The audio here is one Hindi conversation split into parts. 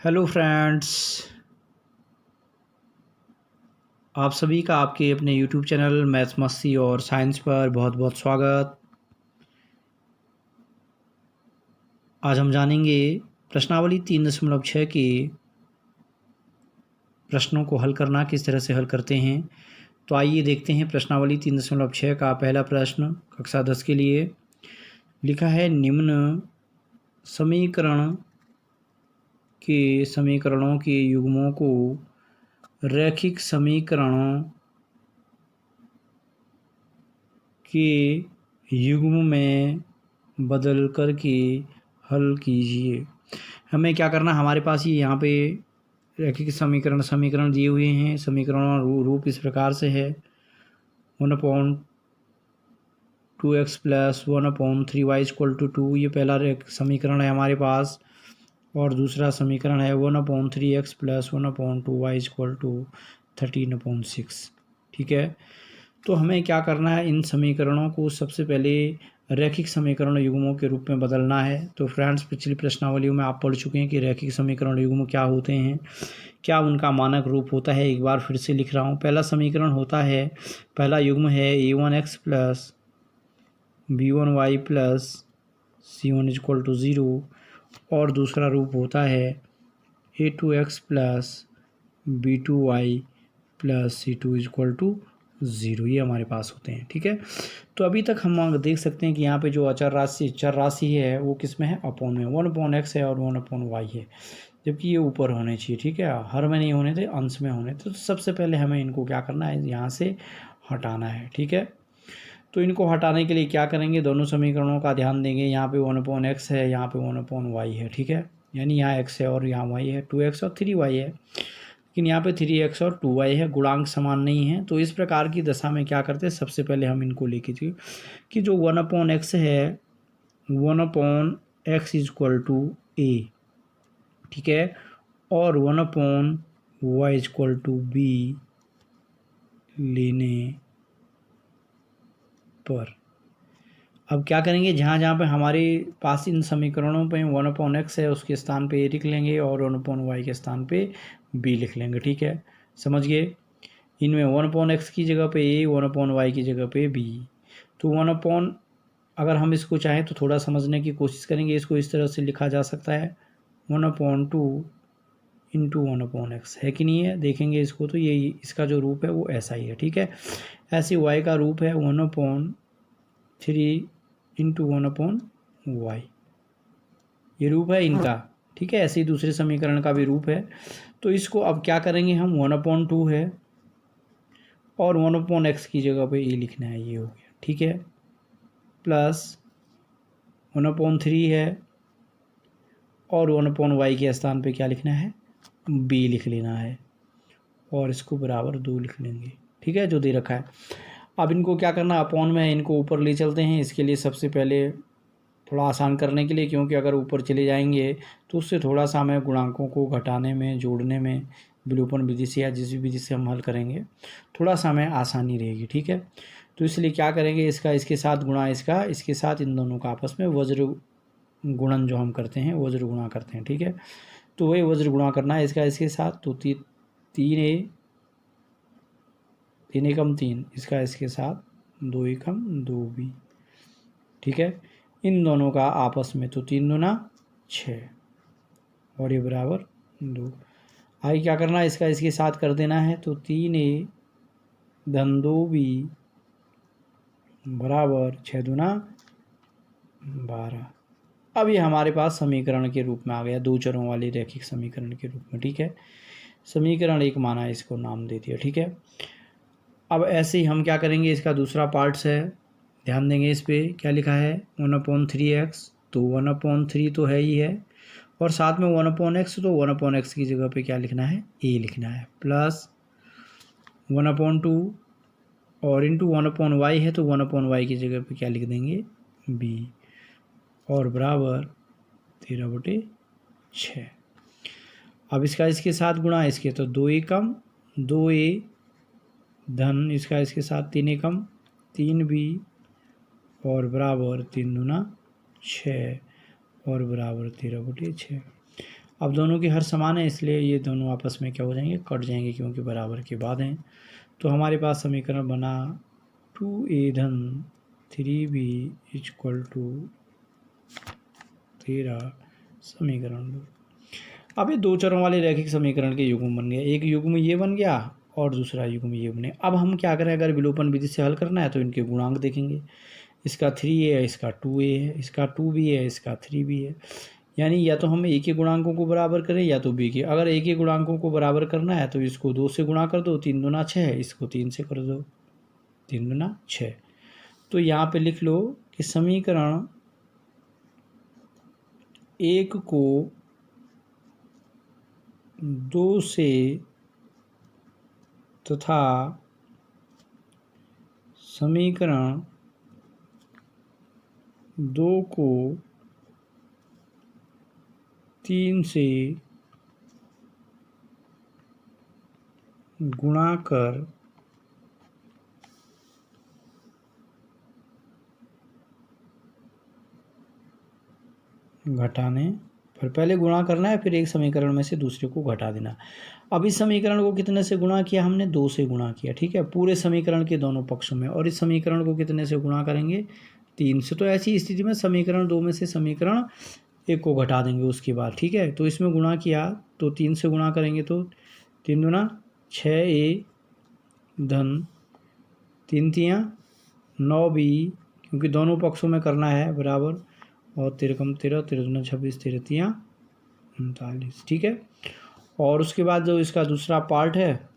हेलो फ्रेंड्स, आप सभी का आपके अपने यूट्यूब चैनल मैथ्स मस्ती और साइंस पर बहुत बहुत स्वागत। आज हम जानेंगे प्रश्नावली 3.6 के प्रश्नों को हल करना किस तरह से हल करते हैं। तो आइए देखते हैं प्रश्नावली 3.6 का पहला प्रश्न कक्षा 10 के लिए। लिखा है निम्न समीकरण के समीकरणों के युग्मों को रैखिक समीकरणों के युग्म में बदल कर के हल कीजिए। हमें क्या करना, हमारे पास ये यहाँ पे रैखिक समीकरण दिए हुए हैं। समीकरण रूप इस प्रकार से है 1/2x प्लस 1/3y = 2। ये पहला समीकरण है हमारे पास। और दूसरा समीकरण है 1/3x प्लस 1/2y = 13/6। ठीक है, तो हमें क्या करना है, इन समीकरणों को सबसे पहले रैखिक समीकरण युग्मों के रूप में बदलना है। तो फ्रेंड्स, पिछली प्रश्नावलियों में आप पढ़ चुके हैं कि रैखिक समीकरण युग्म क्या होते हैं, क्या उनका मानक रूप होता है। एक बार फिर से लिख रहा हूँ। पहला समीकरण होता है, पहला युग्म है a1x plus b1y plus c1 = 0। और दूसरा रूप होता है a2x plus b2y plus c2 = 0। ये हमारे पास होते हैं। ठीक है, तो अभी तक हम देख सकते हैं कि यहाँ पे जो चर राशि है वो किस में है, अपॉन में। 1/x है और 1/y है, जबकि ये ऊपर होने चाहिए। ठीक है, हर में नहीं होने थे, अंश में होने थे। तो सबसे पहले हमें इनको क्या करना है, यहाँ से हटाना है। ठीक है, तो इनको हटाने के लिए क्या करेंगे, दोनों समीकरणों का ध्यान देंगे। यहाँ पे 1/x है, यहाँ पे 1/y है। ठीक है, यानी यहाँ x है और यहाँ y है, 2x और 3y है। लेकिन यहाँ पे 3x और 2y है, गुणांक समान नहीं है। तो इस प्रकार की दशा में क्या करते हैं, सबसे पहले हम इनको लेके चलिए कि जो 1/x है 1/x = a। ठीक है, और 1/y = b लेने पर अब क्या करेंगे, जहाँ जहाँ पे हमारे पास इन समीकरणों पे 1/x है उसके स्थान पे a लिख लेंगे और 1/y के स्थान पे b लिख लेंगे। ठीक है, समझ गए। इनमें 1/x की जगह पे a, 1/y की जगह पे b। तो अगर हम इसको चाहें तो थोड़ा समझने की कोशिश करेंगे। इसको इस तरह से लिखा जा सकता है 1/2 × 1/x, है कि नहीं है। देखेंगे इसको तो ये इसका जो रूप है वो ऐसा ही है। ठीक है, ऐसे y का रूप है 1/3 × 1/y, ये रूप है इनका। ठीक है, ऐसे ही दूसरे समीकरण का भी रूप है। तो इसको अब क्या करेंगे हम, 1/2 है और 1/x की जगह पे a लिखना है, ये हो गया। ठीक है, प्लस 1/3 है और 1/y के स्थान पे क्या लिखना है, b लिख लेना है और इसको बराबर 2 लिख लेंगे। ठीक है, जो दे रखा है। अब इनको क्या करना, अपॉन में इनको ऊपर ले चलते हैं। इसके लिए सबसे पहले थोड़ा आसान करने के लिए, क्योंकि अगर ऊपर चले जाएंगे तो उससे थोड़ा सा हमें गुणांकों को घटाने में, जोड़ने में, विलोपन विधि से या जिस भी विधि से हम हल करेंगे थोड़ा सा हमें आसानी रहेगी। ठीक है, तो इसलिए क्या करेंगे, इसका इसके साथ गुणा, इसका इसके साथ, इन दोनों का आपस में वज्र गुणन जो हम करते हैं, वज्र गुणा करते हैं। ठीक है, तो वही वज्र गुणा करना है इसका इसके साथ। तो 3a 3 एकम 3, इसका इसके साथ 2 एकम 2b। ठीक है, इन दोनों का आपस में, तो 3 दूना 6 और ये बराबर 2। आगे क्या करना है, इसका इसके साथ कर देना है। तो 3a धन 2b बराबर 6 दूना 12। अब ये हमारे पास समीकरण के रूप में आ गया, दो चरों वाले रैखिक समीकरण के रूप में। ठीक है, समीकरण 1 माना, इसको नाम दे दिया। ठीक है, अब ऐसे ही हम क्या करेंगे, इसका दूसरा पार्ट्स है, ध्यान देंगे इस पर। क्या लिखा है 1/3x, तो 1/3 तो है ही है, और साथ में 1/x, तो 1/x की जगह पे क्या लिखना है, a लिखना है, प्लस 1/2 और इंटू 1/y है, तो 1/y की जगह पे क्या लिख देंगे, b, और बराबर 13/6। अब इसका इसके साथ गुणा, इसके तो 2 एकम 2a धन इसका इसके साथ 3 एकम 3b और बराबर 3 दूना 6 और बराबर 13/6। अब दोनों की हर समान है, इसलिए ये दोनों आपस में क्या हो जाएंगे, कट जाएंगे, क्योंकि बराबर के बाद हैं। तो हमारे पास समीकरण बना 2a धन 3b इक्वल टू 13 समीकरण 2। अब ये दो चरों वाले रैखिक समीकरण के युग्म बन गए, एक युग्म ये बन गया और दूसरा युग्म ये बने। अब हम क्या करें, अगर विलोपन विधि से हल करना है तो इनके गुणांक देखेंगे, इसका 3a है, इसका 2a है, इसका 2b है, इसका 3b है। यानी या तो हम a के गुणांकों को बराबर करें या तो b के। अगर a के गुणांकों को बराबर करना है तो इसको 2 से गुणा कर दो, 3 दूना 6 है, इसको 3 से कर दो, 3 दूना 6। तो यहाँ पे लिख लो कि समीकरण 1 को 2 से तथा समीकरण 2 को 3 से गुणा कर घटाने पर, पहले गुणा करना है, फिर एक समीकरण में से दूसरे को घटा देना। अब इस समीकरण को कितने से गुणा किया हमने, 2 से गुणा किया, ठीक है, पूरे समीकरण के दोनों पक्षों में। और इस समीकरण को कितने से गुणा करेंगे, 3 से। तो ऐसी स्थिति में समीकरण 2 में से समीकरण 1 को घटा देंगे उसके बाद, ठीक है। तो इसमें गुणा किया तो 3 से गुणा करेंगे तो 3 दूना 6a धन 3 तियाँ 9b, क्योंकि दोनों पक्षों में करना है बराबर, और 13 13 13 दूना 26 13 तियाँ 39, ठीक है। और उसके बाद जो इसका दूसरा पार्ट है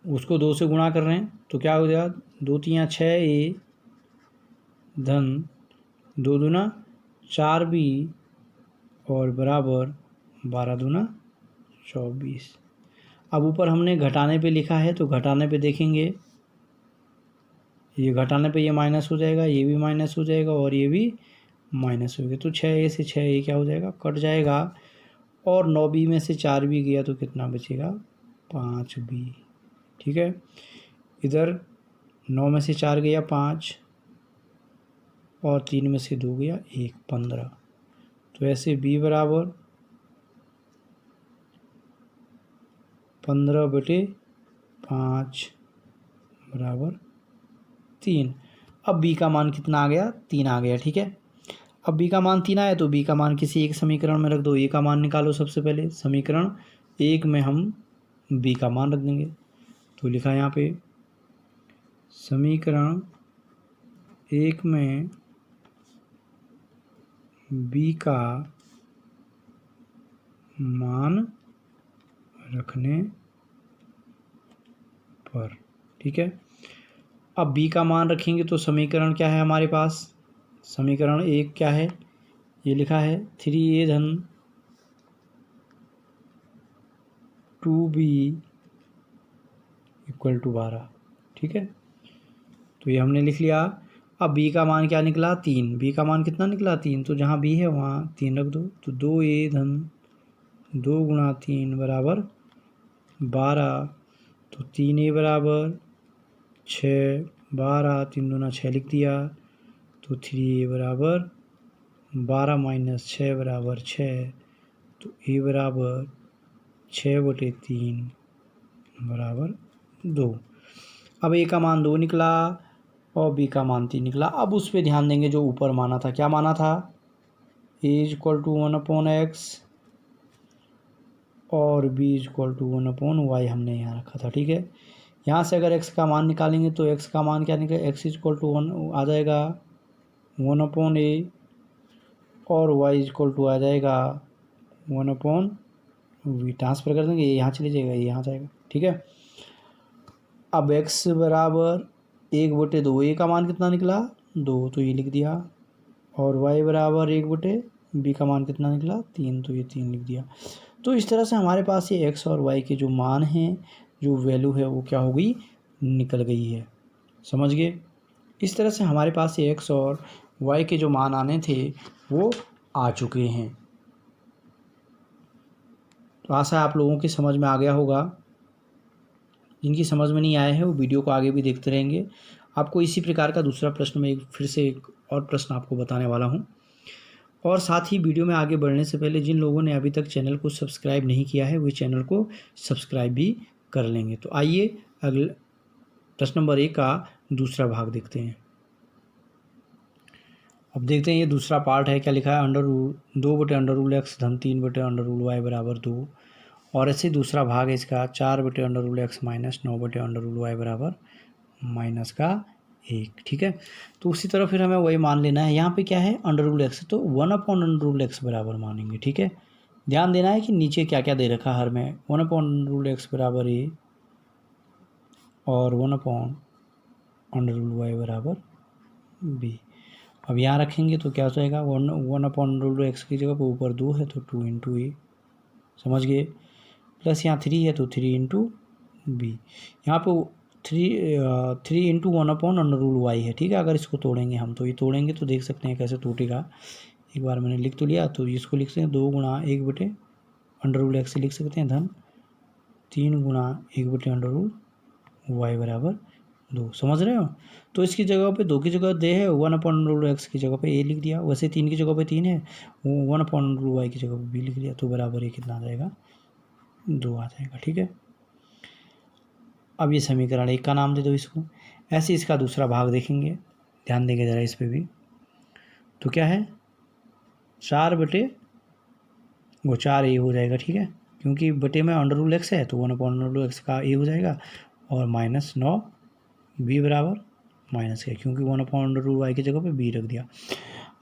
उसको 2 से गुणा कर रहे हैं, तो क्या हो जाएगा, 2 तियाँ 6a धन 2 दूना 4b और बराबर 12 दूना 24। अब ऊपर हमने घटाने पे लिखा है, तो घटाने पे देखेंगे, ये घटाने पे ये माइनस हो जाएगा, ये भी माइनस हो जाएगा और ये भी माइनस हो गया। तो 6a से 6a क्या हो जाएगा, कट जाएगा। और 9b में से 4b गया तो कितना बचेगा, 5b, ठीक है। इधर 9 में से 4 गया 5 और 3 में से 2 गया 1, 15। तो ऐसे b बराबर 15/5 बराबर 3। अब b का मान कितना आ गया, 3 आ गया, ठीक है। अब b का मान 3 आया तो b का मान किसी एक समीकरण में रख दो। a का मान निकालो सबसे पहले, समीकरण 1 में हम b का मान रख देंगे। तो लिखा यहाँ पे समीकरण 1 में b का मान रखने पर, ठीक है। अब b का मान रखेंगे तो समीकरण क्या है हमारे पास, समीकरण 1 क्या है, ये लिखा है 3a धन 2b इक्वल टू 12, ठीक है। तो ये हमने लिख लिया। अब b का मान क्या निकला, 3। b का मान कितना निकला, 3। तो जहाँ b है वहाँ 3 रख दो। तो 2a धन 2 गुणा 3 बराबर 12। तो 3a बराबर 6, 12 3 दूना 6 लिख दिया। तो 3a बराबर 12 माइनस 6 बराबर 6। तो a बराबर 6/3 बराबर 2। अब a का मान 2 निकला और b का मान 3 निकला। अब उस पर ध्यान देंगे जो ऊपर माना था, क्या माना था, a इक्वल टू 1/x और b इक्वल टू 1/y हमने यहाँ रखा था, ठीक है। यहाँ से अगर x का मान निकालेंगे तो x का मान क्या निकलेगा, x इक्वल टू 1 आ जाएगा 1/a और y इक्वल टू आ जाएगा 1/v। ट्रांसफर कर देंगे, ये यहाँ चले जाएगा, ये यहाँ जाएगा, ठीक है। अब x बराबर 1/2, a का मान कितना निकला 2, तो ये लिख दिया। और y बराबर 1/b का मान कितना निकला 3, तो ये 3 लिख दिया। तो इस तरह से हमारे पास ये x और y के जो मान हैं, जो वैल्यू है वो क्या हो गई, निकल गई है, समझ गए। इस तरह से हमारे पास ये x और y के जो मान आने थे वो आ चुके हैं। तो आशा आप लोगों की समझ में आ गया होगा। जिनकी समझ में नहीं आया है वो वीडियो को आगे भी देखते रहेंगे। आपको इसी प्रकार का दूसरा प्रश्न में फिर से एक और प्रश्न आपको बताने वाला हूँ। और साथ ही वीडियो में आगे बढ़ने से पहले जिन लोगों ने अभी तक चैनल को सब्सक्राइब नहीं किया है वे चैनल को सब्सक्राइब भी कर लेंगे। तो आइए अगले प्रश्न नंबर 1 का दूसरा भाग देखते हैं। अब देखते हैं ये दूसरा पार्ट है, क्या लिखा है, अंडर रूल 2/√x धन 3/√y बराबर 2। और ऐसे दूसरा भाग है इसका 4/√x माइनस 9/√y बराबर -1। ठीक है, तो उसी तरह फिर हमें वही मान लेना है। यहाँ पे क्या है, अंडर रूल x, तो 1/√x बराबर मानेंगे। ठीक है, ध्यान देना है कि नीचे क्या क्या दे रखा है हर में। 1/√x बराबर a और 1/√y बराबर b। अब यहाँ रखेंगे तो क्या हो जाएगा, 1/√x की जगह पर ऊपर 2 है तो 2 × a, समझ गए, प्लस यहाँ 3 है तो 3 × b। यहाँ पे 3 × 1/√y है। ठीक है, अगर इसको तोड़ेंगे हम, तो ये तोड़ेंगे तो देख सकते हैं कैसे टूटेगा। एक बार मैंने लिख तो लिया, तो इसको लिख सकते हैं 2 × 1/√x से लिख सकते हैं धन 3 × 1/√y बराबर 2। समझ रहे हो, तो इसकी जगह पे 2 की जगह दे है, 1/√x की जगह पे a लिख दिया, वैसे 3 की जगह पे 3 है, 1/√y की जगह पे b लिख दिया, तो बराबर ये कितना आ जाएगा, 2 आ जाएगा। ठीक है, अब ये समीकरण 1 का नाम दे दो इसको। ऐसे इसका दूसरा भाग देखेंगे, ध्यान देंगे ज़रा इस पर भी। तो क्या है, 4/4a हो जाएगा। ठीक है, क्योंकि बटे में अंडर रूल x है तो 1/√x का a हो जाएगा, और -9b बराबर -1, क्योंकि 1/√y की जगह पे b रख दिया।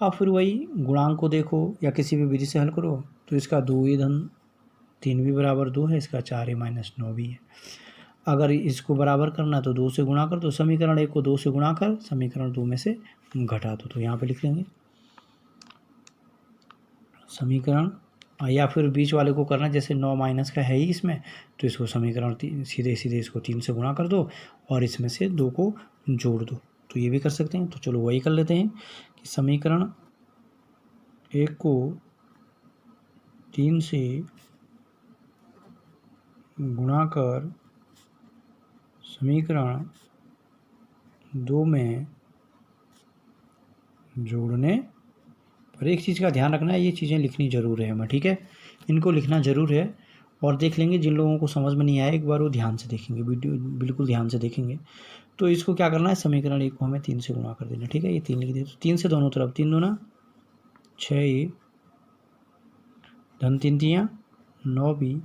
अब फिर वही गुणांक को देखो या किसी भी विधि से हल करो, तो इसका 2a धन 3b बराबर 2 है, इसका 4a - 9b है। अगर इसको बराबर करना है तो 2 से गुणा कर दो, समीकरण 1 को 2 से गुणा कर समीकरण 2 में से घटा दो। तो यहाँ पे लिख लेंगे समीकरण, या फिर बीच वाले को करना, जैसे 9 माइनस का है ही इसमें, तो इसको समीकरण सीधे सीधे इसको 3 से गुणा कर दो और इसमें से 2 को जोड़ दो, तो ये भी कर सकते हैं। तो चलो वही कर लेते हैं कि समीकरण 1 को 3 से गुणा कर समीकरण 2 में जोड़ने पर एक चीज़ का ध्यान रखना है, ये चीज़ें लिखनी ज़रूर है हमें। ठीक है, इनको लिखना ज़रूर है। और देख लेंगे जिन लोगों को समझ में नहीं आया एक बार वो ध्यान से देखेंगे, वीडियो बिल्कुल ध्यान से देखेंगे। तो इसको क्या करना है, समीकरण 1 को हमें 3 से गुणा कर देना। ठीक है, ये 3 लिख दिया, तो 3 से दोनों तरफ, 3 दूना 6a धन 3 3 9b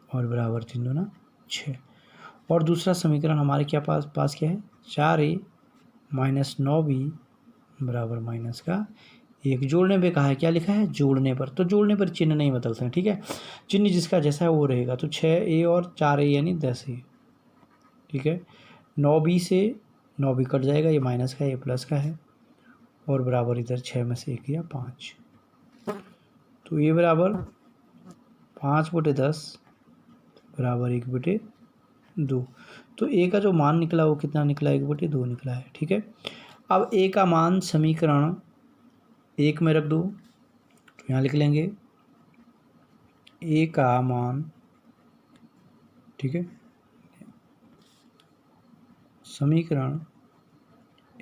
और बराबर 3 दूना 6। और दूसरा समीकरण हमारे क्या पास क्या है, 4a - 9b बराबर -1। जोड़ने पे कहा है, क्या लिखा है, जोड़ने पर, तो जोड़ने पर चिन्ह नहीं बदलते हैं। ठीक है, चिन्ह जिसका जैसा है वो रहेगा। तो 6a और 4a यानी 10a। ठीक है, 9b से 9b कट जाएगा, ये माइनस का है, ये प्लस का है, और बराबर इधर 6 में से 1 या 5, तो ये बराबर 5/10 बराबर 1/2। तो a का जो मान निकला वो कितना निकला, 1/2 निकला है। ठीक है, अब a का मान समीकरण 1 में रख दो, तो यहाँ लिख लेंगे a का मान, ठीक है, समीकरण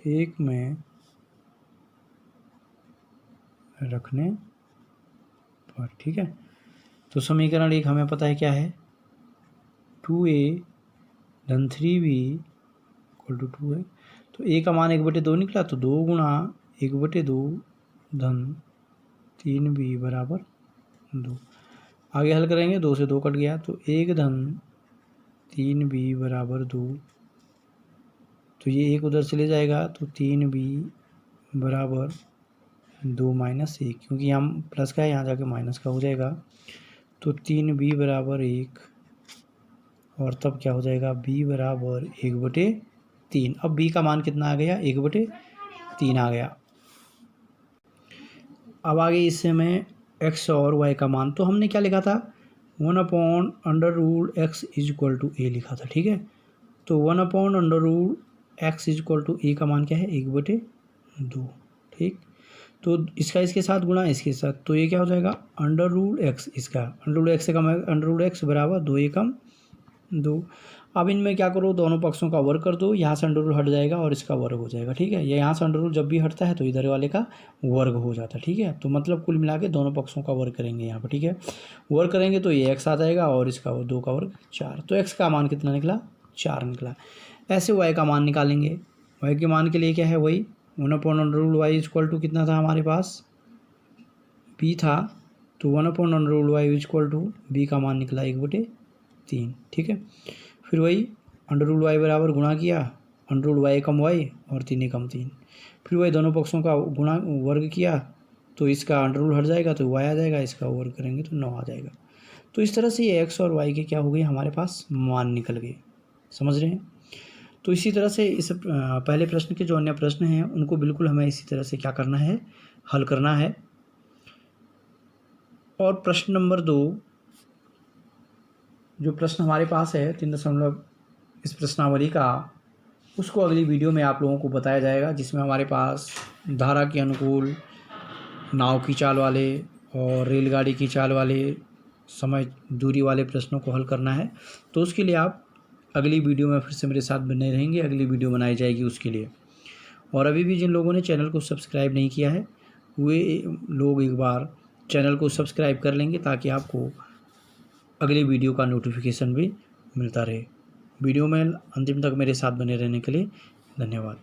1 में रखने पर। ठीक है, तो समीकरण 1 हमें पता है क्या है, 2a धन 3b = 2 है। तो a का मान 1/2 निकला, तो 2 × 1/2 धन 3b बराबर 2। आगे हल करेंगे, 2 से 2 कट गया, तो 1 धन 3b बराबर 2, तो ये 1 उधर चले जाएगा, तो 3b बराबर 2 - 1, क्योंकि यहाँ प्लस का है, यहाँ जाके माइनस का हो जाएगा, तो 3b बराबर 1, और तब क्या हो जाएगा, b बराबर 1/3। अब b का मान कितना आ गया, 1/3 आ गया। अब आगे इससे मैं x और y का मान, तो हमने क्या लिखा था, 1/√x = a लिखा था। ठीक है, तो 1/√x = a का मान क्या है, 1/2। ठीक, तो इसका इसके साथ गुणा इसके साथ, तो ये क्या हो जाएगा, अंडर रूल एक्स, इसका अंडर रूल एक्स से कम है, अंडर रूल एक्स बराबर 2 × 2। अब इनमें क्या करो, दोनों पक्षों का वर्ग कर दो, यहाँ से अंडर रूल हट जाएगा और इसका वर्ग हो जाएगा, ठीक है। ये यहाँ से अंडर रूल जब भी हटता है तो इधर वाले का वर्ग हो जाता है, ठीक है। तो मतलब कुल मिला के दोनों पक्षों का वर्ग करेंगे यहाँ पर, ठीक है। वर्ग करेंगे तो ये x आ जाएगा और इसका 2 का वर्ग 4, तो x का मान कितना निकला, 4 निकला। ऐसे y का मान निकालेंगे। y के मान के लिए क्या है, वही 1/√y इक्वल टू कितना था हमारे पास, b था, तो 1/√y इक्वल टू b का मान निकला 1/3, ठीक है। फिर वही √y बराबर गुणा किया, √y कम y और 3 कम 3, फिर वही दोनों पक्षों का गुणा वर्ग किया, तो इसका अंडर रूल हट जाएगा तो y आ जाएगा, इसका वर्ग करेंगे तो 9 आ जाएगा। तो इस तरह से ये x और y के क्या हो गए, हमारे पास मान निकल गए, समझ रहे हैं। तो इसी तरह से इस पहले प्रश्न के जो अन्य प्रश्न हैं उनको बिल्कुल हमें इसी तरह से क्या करना है, हल करना है। और प्रश्न नंबर 2 जो प्रश्न हमारे पास है 3 इस प्रश्नावली का, उसको अगली वीडियो में आप लोगों को बताया जाएगा, जिसमें हमारे पास धारा के अनुकूल, नाव की चाल वाले और रेलगाड़ी की चाल वाले समय दूरी वाले प्रश्नों को हल करना है। तो उसके लिए आप अगली वीडियो में फिर से मेरे साथ बने रहेंगे, अगली वीडियो बनाई जाएगी उसके लिए। और अभी भी जिन लोगों ने चैनल को सब्सक्राइब नहीं किया है वे लोग एक बार चैनल को सब्सक्राइब कर लेंगे, ताकि आपको अगली वीडियो का नोटिफिकेशन भी मिलता रहे। वीडियो में अंतिम तक मेरे साथ बने रहने के लिए धन्यवाद।